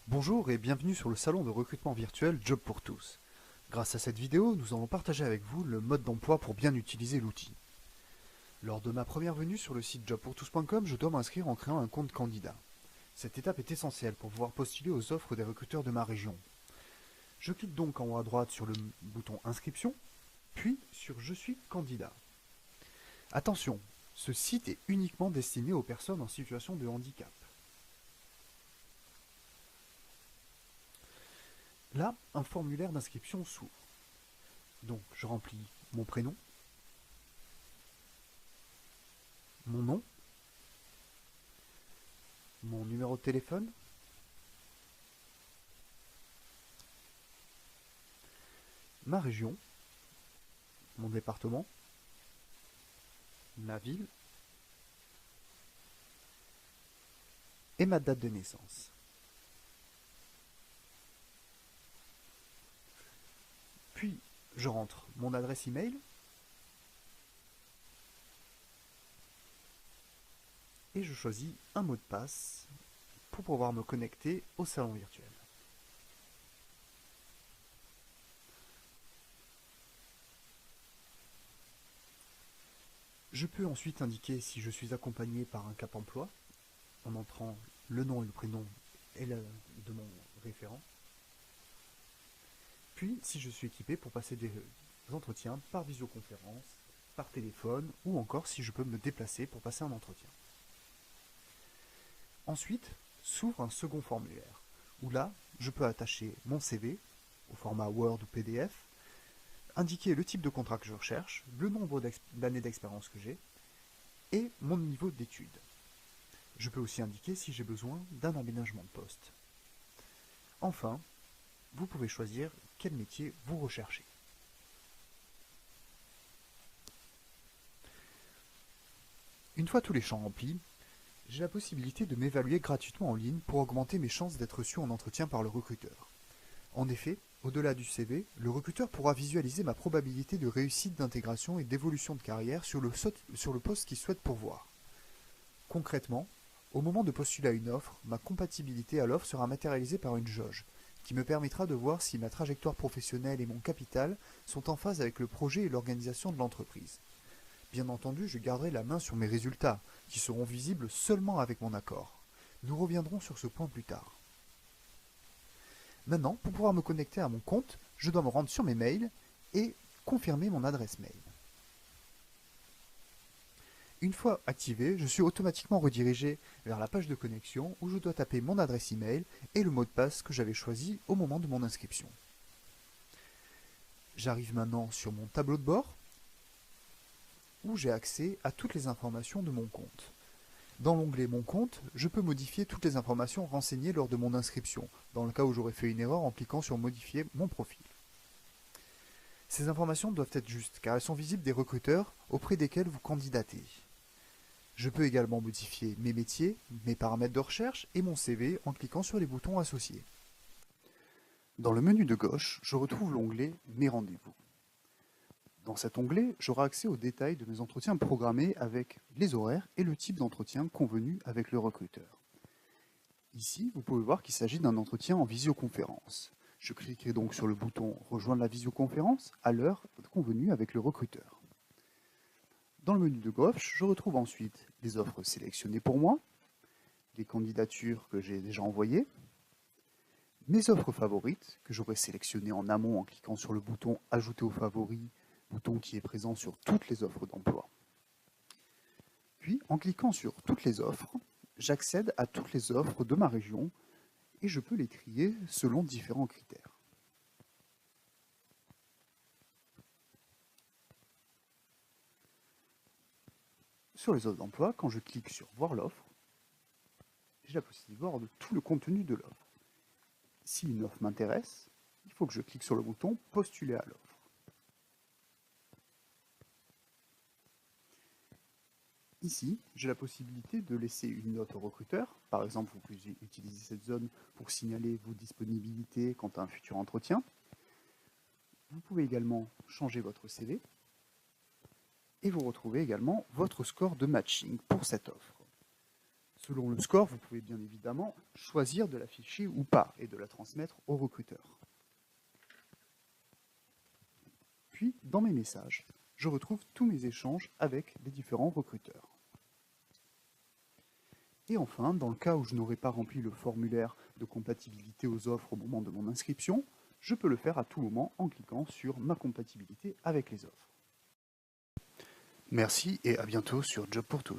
Bonjour et bienvenue sur le salon de recrutement virtuel Job pour tous. Grâce à cette vidéo, nous allons partager avec vous le mode d'emploi pour bien utiliser l'outil. Lors de ma première venue sur le site jobpourtous.com, je dois m'inscrire en créant un compte candidat. Cette étape est essentielle pour pouvoir postuler aux offres des recruteurs de ma région. Je clique donc en haut à droite sur le bouton Inscription, puis sur Je suis candidat. Attention, ce site est uniquement destiné aux personnes en situation de handicap. Là, un formulaire d'inscription s'ouvre. Donc, je remplis mon prénom, mon nom, mon numéro de téléphone, ma région, mon département, ma ville et ma date de naissance. Puis, je rentre mon adresse email et je choisis un mot de passe pour pouvoir me connecter au salon virtuel. Je peux ensuite indiquer si je suis accompagné par un Cap Emploi en entrant le nom et le prénom de mon référent. Puis, si je suis équipé pour passer des entretiens par visioconférence, par téléphone ou encore si je peux me déplacer pour passer un entretien. Ensuite, s'ouvre un second formulaire, où là, je peux attacher mon CV au format Word ou PDF, indiquer le type de contrat que je recherche, le nombre d'années d'expérience que j'ai, et mon niveau d'études. Je peux aussi indiquer si j'ai besoin d'un aménagement de poste. Enfin, vous pouvez choisir quel métier vous recherchez. Une fois tous les champs remplis, j'ai la possibilité de m'évaluer gratuitement en ligne pour augmenter mes chances d'être reçu en entretien par le recruteur. En effet, au-delà du CV, le recruteur pourra visualiser ma probabilité de réussite d'intégration et d'évolution de carrière sur le poste qu'il souhaite pourvoir. Concrètement, au moment de postuler à une offre, ma compatibilité à l'offre sera matérialisée par une jauge, qui me permettra de voir si ma trajectoire professionnelle et mon capital sont en phase avec le projet et l'organisation de l'entreprise. Bien entendu, je garderai la main sur mes résultats, qui seront visibles seulement avec mon accord. Nous reviendrons sur ce point plus tard. Maintenant, pour pouvoir me connecter à mon compte, je dois me rendre sur mes mails et confirmer mon adresse mail. Une fois activé, je suis automatiquement redirigé vers la page de connexion où je dois taper mon adresse email et le mot de passe que j'avais choisi au moment de mon inscription. J'arrive maintenant sur mon tableau de bord où j'ai accès à toutes les informations de mon compte. Dans l'onglet Mon compte, je peux modifier toutes les informations renseignées lors de mon inscription, dans le cas où j'aurais fait une erreur en cliquant sur Modifier mon profil. Ces informations doivent être justes, car elles sont visibles des recruteurs auprès desquels vous candidatez. Je peux également modifier mes métiers, mes paramètres de recherche et mon CV en cliquant sur les boutons associés. Dans le menu de gauche, je retrouve l'onglet Mes rendez-vous. Dans cet onglet, j'aurai accès aux détails de mes entretiens programmés avec les horaires et le type d'entretien convenu avec le recruteur. Ici, vous pouvez voir qu'il s'agit d'un entretien en visioconférence. Je cliquerai donc sur le bouton Rejoindre la visioconférence à l'heure convenue avec le recruteur. Dans le menu de gauche, je retrouve ensuite les offres sélectionnées pour moi, les candidatures que j'ai déjà envoyées, mes offres favorites que j'aurais sélectionnées en amont en cliquant sur le bouton Ajouter aux favoris, bouton qui est présent sur toutes les offres d'emploi. Puis, en cliquant sur Toutes les offres, j'accède à toutes les offres de ma région et je peux les trier selon différents critères. Sur les offres d'emploi, quand je clique sur Voir l'offre, j'ai la possibilité de voir tout le contenu de l'offre. Si une offre m'intéresse, il faut que je clique sur le bouton Postuler à l'offre. Ici, j'ai la possibilité de laisser une note au recruteur. Par exemple, vous pouvez utiliser cette zone pour signaler vos disponibilités quant à un futur entretien. Vous pouvez également changer votre CV et vous retrouvez également votre score de matching pour cette offre. Selon le score, vous pouvez bien évidemment choisir de l'afficher ou pas et de la transmettre au recruteur. Puis, dans mes messages, je retrouve tous mes échanges avec les différents recruteurs. Et enfin, dans le cas où je n'aurais pas rempli le formulaire de compatibilité aux offres au moment de mon inscription, je peux le faire à tout moment en cliquant sur ma compatibilité avec les offres. Merci et à bientôt sur Job pour tous.